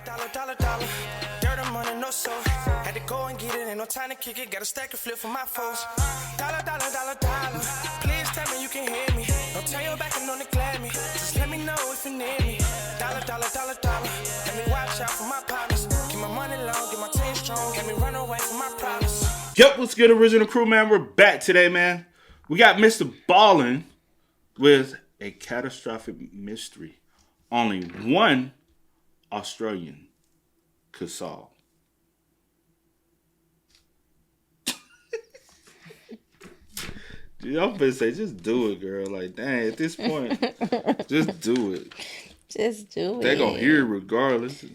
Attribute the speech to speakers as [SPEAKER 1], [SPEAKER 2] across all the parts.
[SPEAKER 1] Dollar. Dirt and money, no soul. Had to go and get it, ain't no time to kick it. Got a stack of flip for my foes. Dollar. Please tell me you can hear me. Don't turn your back and don't neglect me. Just let me know if you need me. Dollar. Let me watch out for my partners. Keep my money long, get my team strong. Let me run away from my problems.
[SPEAKER 2] Yep, what's good, original crew, man? We're back today, man. We got Mr. Ballen with a catastrophic mystery only one Australian could solve. Dude, I'm gonna say, just do it, girl. Like, dang, at this point, just do it.
[SPEAKER 3] Just do it.
[SPEAKER 2] They're gonna hear it regardless.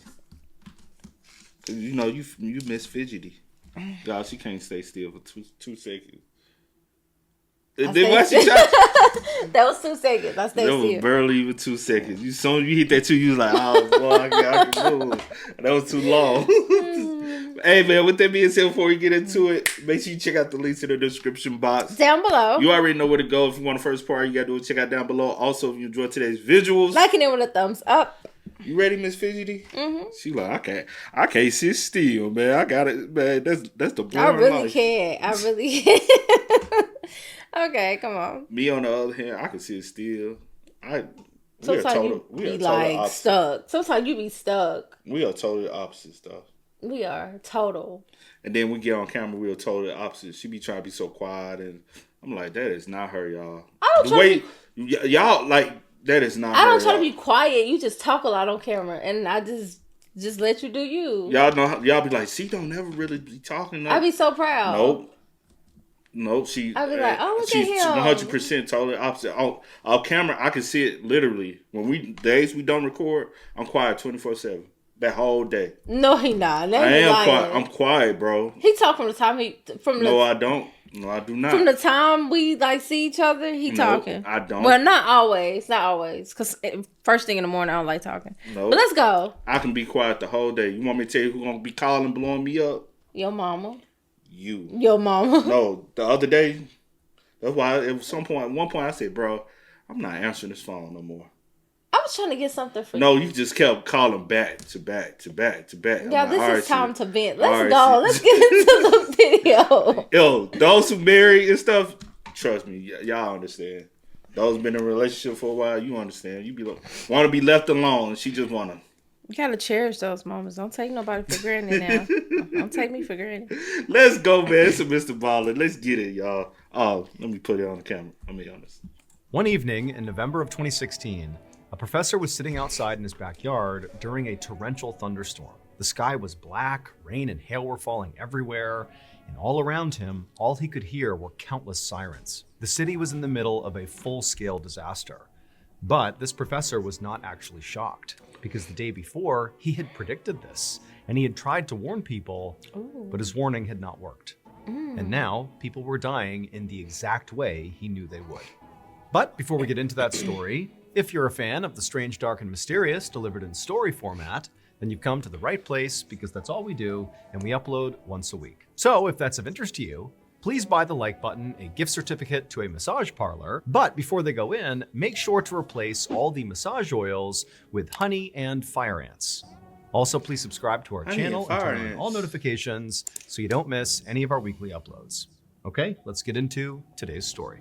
[SPEAKER 2] You know, you miss fidgety. God, she can't stay still for two seconds.
[SPEAKER 3] That was 2 seconds. I stayed
[SPEAKER 2] still. That was barely even 2 seconds. You hit that 2, you was like, oh boy, I can move. That was too long. Hey man, with that being said, before we get into it, make sure you check out the links in the description box
[SPEAKER 3] down below.
[SPEAKER 2] You already know where to go. If you want the first part, you gotta do it. Check out down below. Also, if you enjoyed today's visuals,
[SPEAKER 3] liking it with a thumbs up.
[SPEAKER 2] You ready, Miss Fidgety? Mm-hmm. She like, I can't sit still, man. I got it, man. That's the boring
[SPEAKER 3] I really
[SPEAKER 2] life.
[SPEAKER 3] can't. I really can't. Okay, come on.
[SPEAKER 2] Me on the other hand, I can sit still.
[SPEAKER 3] Sometimes you be like stuck. Sometimes you be stuck.
[SPEAKER 2] We are totally opposite stuff.
[SPEAKER 3] We are total.
[SPEAKER 2] And then we get on camera, we are totally opposite. She be trying to be so quiet, and I'm like, that is not her, y'all. Y'all like that is not.
[SPEAKER 3] I don't try to be quiet. You just talk a lot on camera, and I just let you do you.
[SPEAKER 2] Y'all know. Y'all be like, she don't never really be talking.
[SPEAKER 3] I be so proud.
[SPEAKER 2] Nope. She.
[SPEAKER 3] I be like, oh, look
[SPEAKER 2] she's
[SPEAKER 3] at him.
[SPEAKER 2] 100% totally opposite. On camera, I can see it literally. When days we don't record, I'm quiet 24/7. That whole day.
[SPEAKER 3] No, he not.
[SPEAKER 2] I am quiet. I'm quiet, bro.
[SPEAKER 3] He talk from the time
[SPEAKER 2] I don't. No, I do not.
[SPEAKER 3] From the time we see each other, talking.
[SPEAKER 2] I don't.
[SPEAKER 3] Well, not always. Because first thing in the morning, I don't like talking.
[SPEAKER 2] No.
[SPEAKER 3] But let's go.
[SPEAKER 2] I can be quiet the whole day. You want me to tell you who's gonna be calling, blowing me up?
[SPEAKER 3] Your mama.
[SPEAKER 2] You.
[SPEAKER 3] Your mama.
[SPEAKER 2] No, the other day. That's why at one point I said, bro, I'm not answering this phone no more.
[SPEAKER 3] I was trying to get something for you.
[SPEAKER 2] No, you just kept calling back to back.
[SPEAKER 3] Yeah, this is time to vent. Let's go. Let's get into the video.
[SPEAKER 2] Yo, those who married and stuff, trust me, y'all understand. Those been in a relationship for a while, you understand. You want to be left alone, and she just want to.
[SPEAKER 3] You gotta cherish those moments. Don't take nobody for granted now. Don't take me for granted.
[SPEAKER 2] Let's go, man. It's a Mr. Ballen. Let's get it, y'all. Oh, let me put it on the camera. Let me be honest.
[SPEAKER 4] One evening in November of 2016, a professor was sitting outside in his backyard during a torrential thunderstorm. The sky was black, rain and hail were falling everywhere, and all around him, all he could hear were countless sirens. The city was in the middle of a full-scale disaster. But this professor was not actually shocked, because the day before, he had predicted this, and he had tried to warn people, but his warning had not worked. And now, people were dying in the exact way he knew they would. But before we get into that story, if you're a fan of the strange, dark, and mysterious delivered in story format, then you've come to the right place because that's all we do, and we upload once a week. So if that's of interest to you, please buy the like button, a gift certificate to a massage parlor, but before they go in, make sure to replace all the massage oils with honey and fire ants. Also, please subscribe to our channel and turn on all notifications so you don't miss any of our weekly uploads. Okay, let's get into today's story.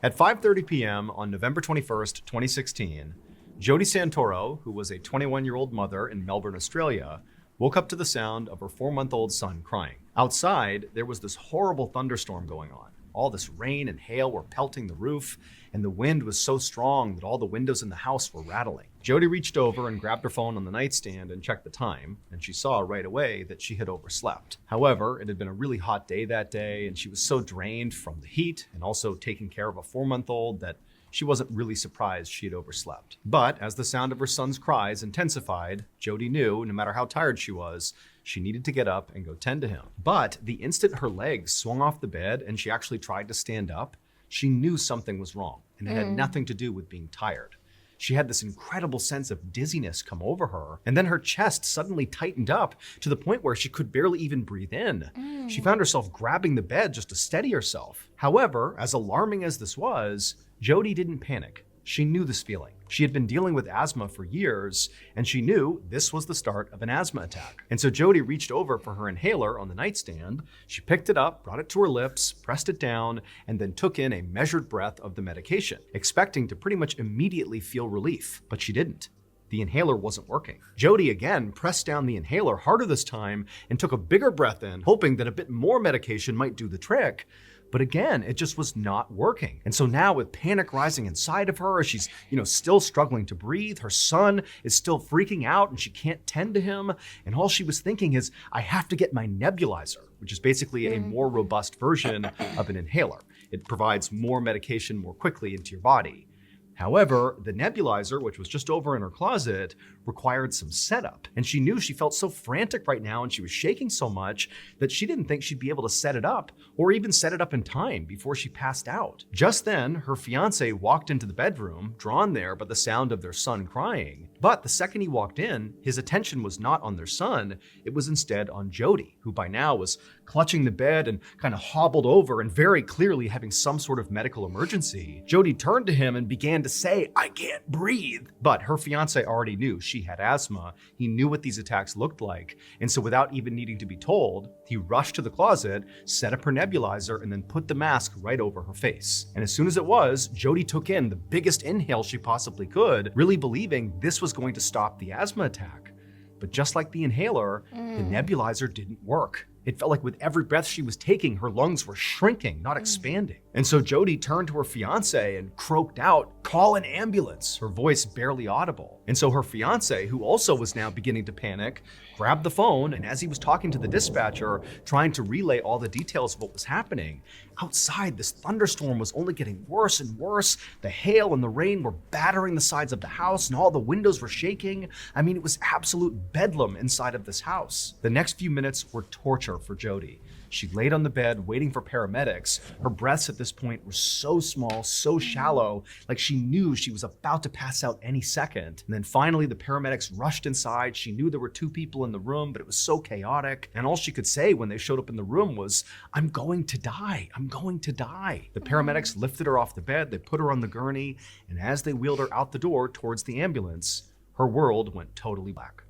[SPEAKER 4] At 5:30 p.m. on November 21st, 2016, Jodi Santoro, who was a 21-year-old mother in Melbourne, Australia, woke up to the sound of her 4-month-old son crying. Outside, there was this horrible thunderstorm going on. All this rain and hail were pelting the roof, and the wind was so strong that all the windows in the house were rattling. Jodi reached over and grabbed her phone on the nightstand and checked the time, and she saw right away that she had overslept. However, it had been a really hot day that day, and she was so drained from the heat and also taking care of a 4-month-old that she wasn't really surprised she had overslept. But as the sound of her son's cries intensified, Jodi knew, no matter how tired she was, she needed to get up and go tend to him. But the instant her legs swung off the bed and she actually tried to stand up, she knew something was wrong, and it had nothing to do with being tired. She had this incredible sense of dizziness come over her, and then her chest suddenly tightened up to the point where she could barely even breathe in. She found herself grabbing the bed just to steady herself. However, as alarming as this was, Jodi didn't panic. She knew this feeling. She had been dealing with asthma for years, and she knew this was the start of an asthma attack. And so Jodi reached over for her inhaler on the nightstand. She picked it up, brought it to her lips, pressed it down, and then took in a measured breath of the medication, expecting to pretty much immediately feel relief. But she didn't. The inhaler wasn't working. Jodi again pressed down the inhaler harder this time and took a bigger breath in, hoping that a bit more medication might do the trick. But again, it just was not working. And so now with panic rising inside of her, as she's, still struggling to breathe, her son is still freaking out and she can't tend to him. And all she was thinking is, I have to get my nebulizer, which is basically a more robust version of an inhaler. It provides more medication more quickly into your body. However, the nebulizer, which was just over in her closet, required some setup. And she knew she felt so frantic right now and she was shaking so much that she didn't think she'd be able to set it up or even set it up in time before she passed out. Just then, her fiance walked into the bedroom, drawn there by the sound of their son crying. But the second he walked in, his attention was not on their son, it was instead on Jodi, who by now was clutching the bed and kind of hobbled over and very clearly having some sort of medical emergency. Jodi turned to him and began to say, I can't breathe. But her fiance already knew she had asthma. He knew what these attacks looked like. And so without even needing to be told, he rushed to the closet, set up her nebulizer, and then put the mask right over her face. And as soon as it was, Jodi took in the biggest inhale she possibly could, really believing this was going to stop the asthma attack. But just like the inhaler, the nebulizer didn't work. It felt like with every breath she was taking, her lungs were shrinking, not expanding. And so Jodi turned to her fiance and croaked out, call an ambulance, her voice barely audible. And so her fiance, who also was now beginning to panic, grabbed the phone, and as he was talking to the dispatcher, trying to relay all the details of what was happening, outside this thunderstorm was only getting worse and worse. The hail and the rain were battering the sides of the house and all the windows were shaking. I mean, it was absolute bedlam inside of this house. The next few minutes were torture for Jodi. She laid on the bed waiting for paramedics. Her breaths at this point were so small, so shallow, like she knew she was about to pass out any second. And then finally the paramedics rushed inside. She knew there were 2 people in the room, but it was so chaotic. And all she could say when they showed up in the room was, I'm going to die. I'm going to die. The paramedics lifted her off the bed. They put her on the gurney. And as they wheeled her out the door towards the ambulance, her world went totally black.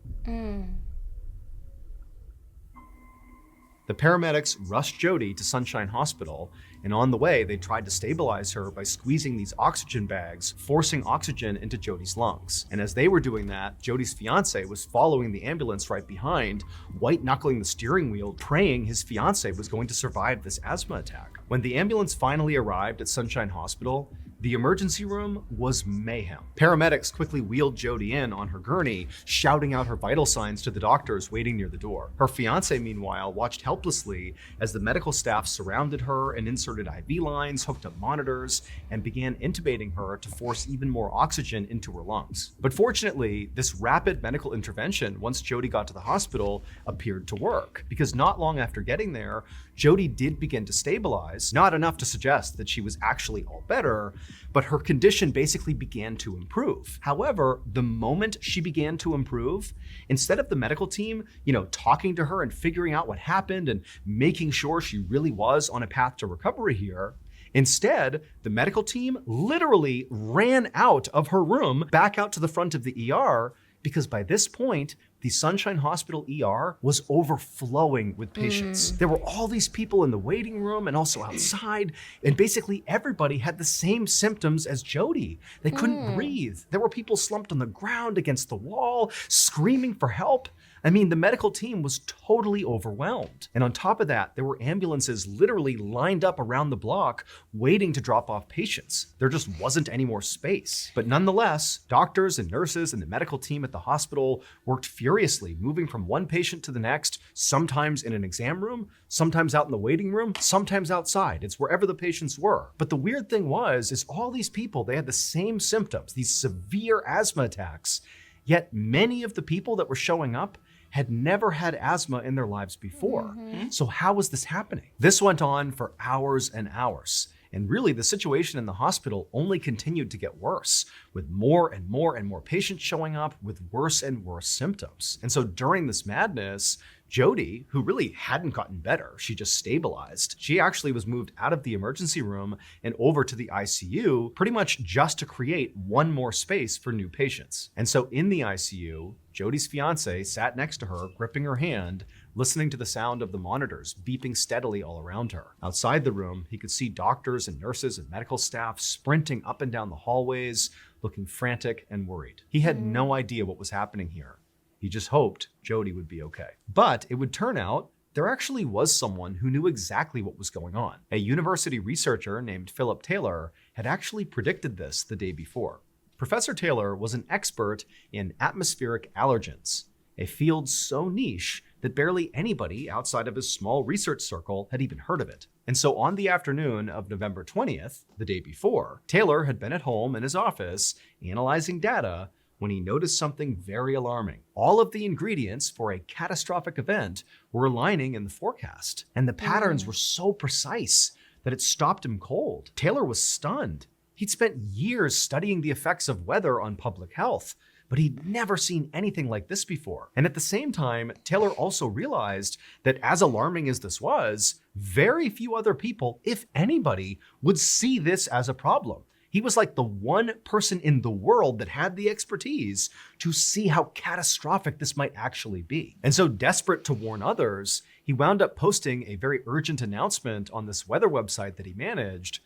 [SPEAKER 4] The paramedics rushed Jodi to Sunshine Hospital, and on the way, they tried to stabilize her by squeezing these oxygen bags, forcing oxygen into Jodi's lungs. And as they were doing that, Jodi's fiance was following the ambulance right behind, white-knuckling the steering wheel, praying his fiance was going to survive this asthma attack. When the ambulance finally arrived at Sunshine Hospital, the emergency room was mayhem. Paramedics quickly wheeled Jodi in on her gurney, shouting out her vital signs to the doctors waiting near the door. Her fiance, meanwhile, watched helplessly as the medical staff surrounded her and inserted IV lines, hooked up monitors, and began intubating her to force even more oxygen into her lungs. But fortunately, this rapid medical intervention, once Jodi got to the hospital, appeared to work, because not long after getting there, Jodi did begin to stabilize, not enough to suggest that she was actually all better, but her condition basically began to improve. However, the moment she began to improve, instead of the medical team, talking to her and figuring out what happened and making sure she really was on a path to recovery here, instead, the medical team literally ran out of her room, back out to the front of the ER, because by this point, the Sunshine Hospital ER was overflowing with patients. There were all these people in the waiting room and also outside, and basically everybody had the same symptoms as Jodi. They couldn't breathe. There were people slumped on the ground against the wall, screaming for help. I mean, the medical team was totally overwhelmed. And on top of that, there were ambulances literally lined up around the block waiting to drop off patients. There just wasn't any more space. But nonetheless, doctors and nurses and the medical team at the hospital worked furiously, moving from one patient to the next, sometimes in an exam room, sometimes out in the waiting room, sometimes outside. It's wherever the patients were. But the weird thing is all these people, they had the same symptoms, these severe asthma attacks, yet many of the people that were showing up had never had asthma in their lives before. So how was this happening? This went on for hours and hours. And really, the situation in the hospital only continued to get worse, with more and more and more patients showing up with worse and worse symptoms. And so during this madness, Jodi, who really hadn't gotten better, she just stabilized, she actually was moved out of the emergency room and over to the ICU, pretty much just to create one more space for new patients. And so in the ICU, Jodi's fiance sat next to her, gripping her hand, listening to the sound of the monitors beeping steadily all around her. Outside the room, he could see doctors and nurses and medical staff sprinting up and down the hallways, looking frantic and worried. He had no idea what was happening here. He just hoped Jodi would be okay. But it would turn out there actually was someone who knew exactly what was going on. A university researcher named Philip Taylor had actually predicted this the day before. Professor Taylor was an expert in atmospheric allergens, a field so niche that barely anybody outside of his small research circle had even heard of it. And so on the afternoon of November 20th, the day before, Taylor had been at home in his office analyzing data when he noticed something very alarming. All of the ingredients for a catastrophic event were aligning in the forecast, and the patterns were so precise that it stopped him cold. Taylor was stunned. He'd spent years studying the effects of weather on public health, but he'd never seen anything like this before. And at the same time, Taylor also realized that as alarming as this was, very few other people, if anybody, would see this as a problem. He was like the one person in the world that had the expertise to see how catastrophic this might actually be. And so desperate to warn others, he wound up posting a very urgent announcement on this weather website that he managed.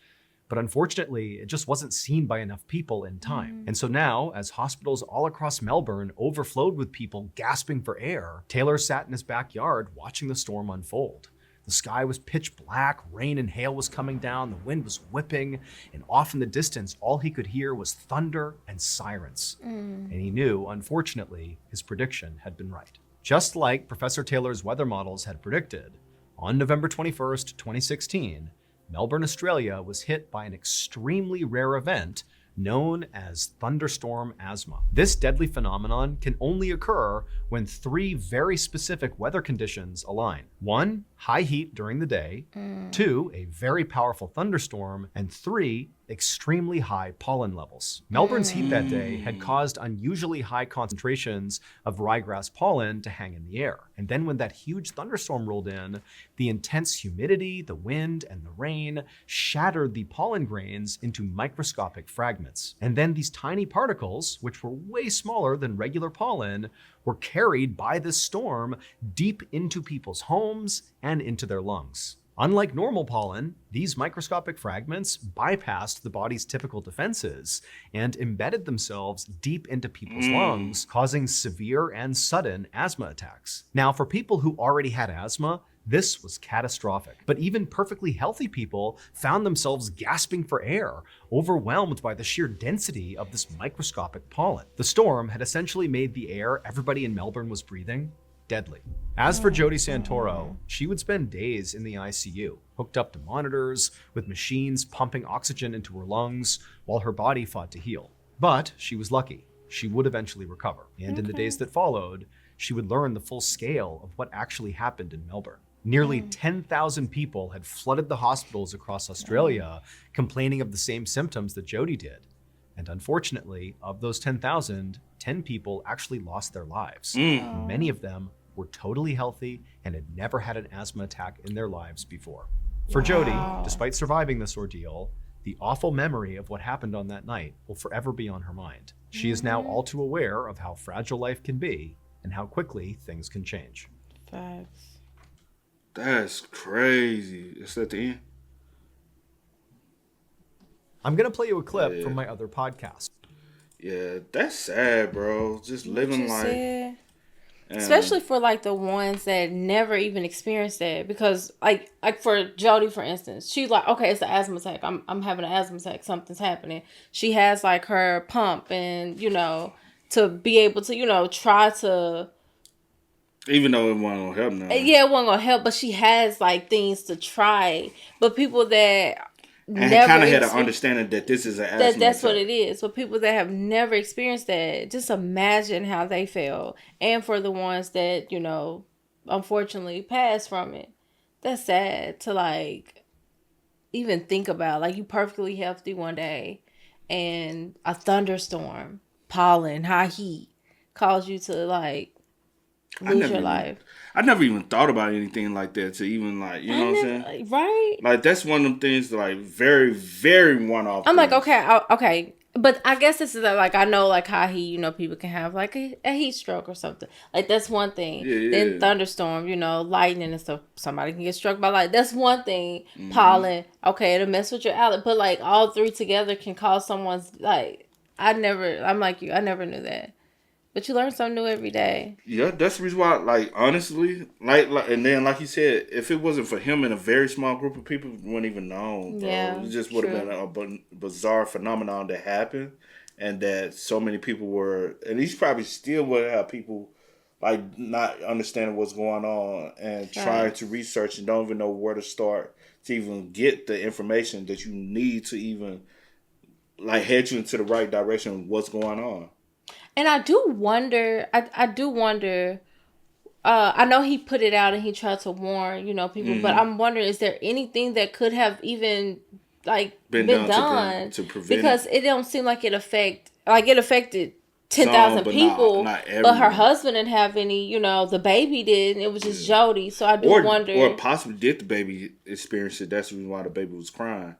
[SPEAKER 4] But unfortunately, it just wasn't seen by enough people in time. And so now, as hospitals all across Melbourne overflowed with people gasping for air, Taylor sat in his backyard watching the storm unfold. The sky was pitch black, rain and hail was coming down, the wind was whipping, and off in the distance, all he could hear was thunder and sirens. And he knew, unfortunately, his prediction had been right. Just like Professor Taylor's weather models had predicted, on November 21st, 2016, Melbourne, Australia was hit by an extremely rare event known as thunderstorm asthma. This deadly phenomenon can only occur when three very specific weather conditions align. 1, high heat during the day. 2, a very powerful thunderstorm. And 3, extremely high pollen levels. Melbourne's heat that day had caused unusually high concentrations of ryegrass pollen to hang in the air. And then when that huge thunderstorm rolled in, the intense humidity, the wind, and the rain shattered the pollen grains into microscopic fragments. And then these tiny particles, which were way smaller than regular pollen, were carried by this storm deep into people's homes and into their lungs. Unlike normal pollen, these microscopic fragments bypassed the body's typical defenses and embedded themselves deep into people's lungs, causing severe and sudden asthma attacks. Now, for people who already had asthma, this was catastrophic. But even perfectly healthy people found themselves gasping for air, overwhelmed by the sheer density of this microscopic pollen. The storm had essentially made the air everybody in Melbourne was breathing deadly. As for Jodi Santoro, she would spend days in the ICU, hooked up to monitors, with machines pumping oxygen into her lungs, while her body fought to heal. But she was lucky. She would eventually recover. And in the days that followed, she would learn the full scale of what actually happened in Melbourne. Nearly 10,000 people had flooded the hospitals across Australia, complaining of the same symptoms that Jodi did. And unfortunately, of those 10,000, 10 people actually lost their lives. Many of them were totally healthy and had never had an asthma attack in their lives before. For Jodi, despite surviving this ordeal, the awful memory of what happened on that night will forever be on her mind. She is now all too aware of how fragile life can be and how quickly things can change.
[SPEAKER 3] Facts.
[SPEAKER 2] That's crazy. It's at the end.
[SPEAKER 4] I'm going to play you a clip from my other podcast.
[SPEAKER 2] Yeah, that's sad, bro. Just living life.
[SPEAKER 3] Especially for like the ones that never even experienced that, because like for Jodi, for instance, she's like, okay, it's an asthma attack. I'm having an asthma attack. Something's happening. She has like her pump and, to be able to, try to.
[SPEAKER 2] Even though it wasn't gonna help now.
[SPEAKER 3] Yeah, it wasn't gonna help, but she has like things to try. But people that
[SPEAKER 2] and kind of had an understanding that this is an asthma attack.
[SPEAKER 3] That's what it is. For people that have never experienced that, just imagine how they feel. And for the ones that, unfortunately passed from it. That's sad to even think about. Like, you perfectly healthy one day, and a thunderstorm, pollen, high heat, cause you to like lose your life.
[SPEAKER 2] I never even thought about anything like that to even like, you know what I'm saying?
[SPEAKER 3] Right?
[SPEAKER 2] Like, that's one of them things that, like, very, very one-off.
[SPEAKER 3] I'm
[SPEAKER 2] things.
[SPEAKER 3] like, okay. But I guess this is like, I know like high heat, people can have like a heat stroke or something. Like, that's one thing.
[SPEAKER 2] Yeah.
[SPEAKER 3] Then thunderstorm, lightning and stuff. Somebody can get struck by light. That's one thing. Pollen, okay, it'll mess with your outlet. But like, all three together can cause someone's like. I'm like you. I never knew that. But you learn something new every day.
[SPEAKER 2] Yeah, that's the reason why, like, honestly, like, and then, like you said, if it wasn't for him and a very small group of people, we wouldn't even know, bro.
[SPEAKER 3] Yeah,
[SPEAKER 2] it just would have been a bizarre phenomenon that happened, and that so many people were, and he's probably still would have people, like, not understanding what's going on and trying to research and don't even know where to start to even get the information that you need to even, like, head you into the right direction of what's going on.
[SPEAKER 3] And I do wonder, I know he put it out and he tried to warn, people, but I'm wondering, is there anything that could have even, like, been done
[SPEAKER 2] to prevent
[SPEAKER 3] because it don't seem like it affected 10,000 people,
[SPEAKER 2] not
[SPEAKER 3] but her husband didn't have any, the baby did, and it was just Jodi, so I do wonder.
[SPEAKER 2] Or possibly did the baby experience it, that's the reason why the baby was crying.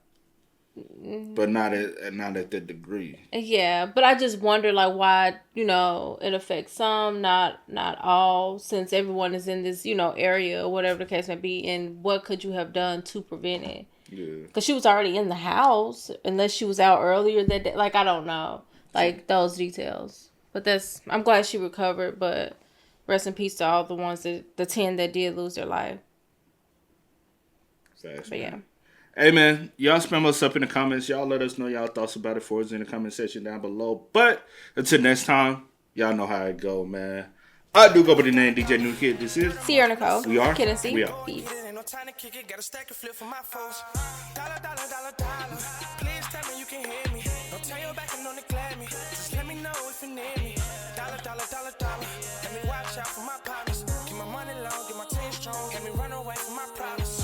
[SPEAKER 2] But not at that degree.
[SPEAKER 3] Yeah, but I just wonder, like, why, it affects some, not all, since everyone is in this, area or whatever the case may be, and what could you have done to prevent it? Yeah. Because she was already in the house, unless she was out earlier that day. Like, I don't know. Like, those details. But I'm glad she recovered, but rest in peace to all the ones, the 10 that did lose their life.
[SPEAKER 2] Fast,
[SPEAKER 3] but yeah.
[SPEAKER 2] Hey, man, y'all spam us up in the comments. Y'all let us know y'all thoughts about it for us in the comment section down below. But until next time, y'all know how it go, man. I do go by the name DJ New Kid. This is
[SPEAKER 3] Sierra Nicole.
[SPEAKER 2] We are.
[SPEAKER 3] Kid and C.
[SPEAKER 2] We are.
[SPEAKER 3] Peace.
[SPEAKER 1] Time to kick it, got a stack of flip for my foes. Dollar. Please tell me you can hear me. Don't turn your back and don't neglect me. Just let me know if you need me. Dollar. Let me watch out for my partners. Keep my money low, get my team strong. Let me run away from my problems.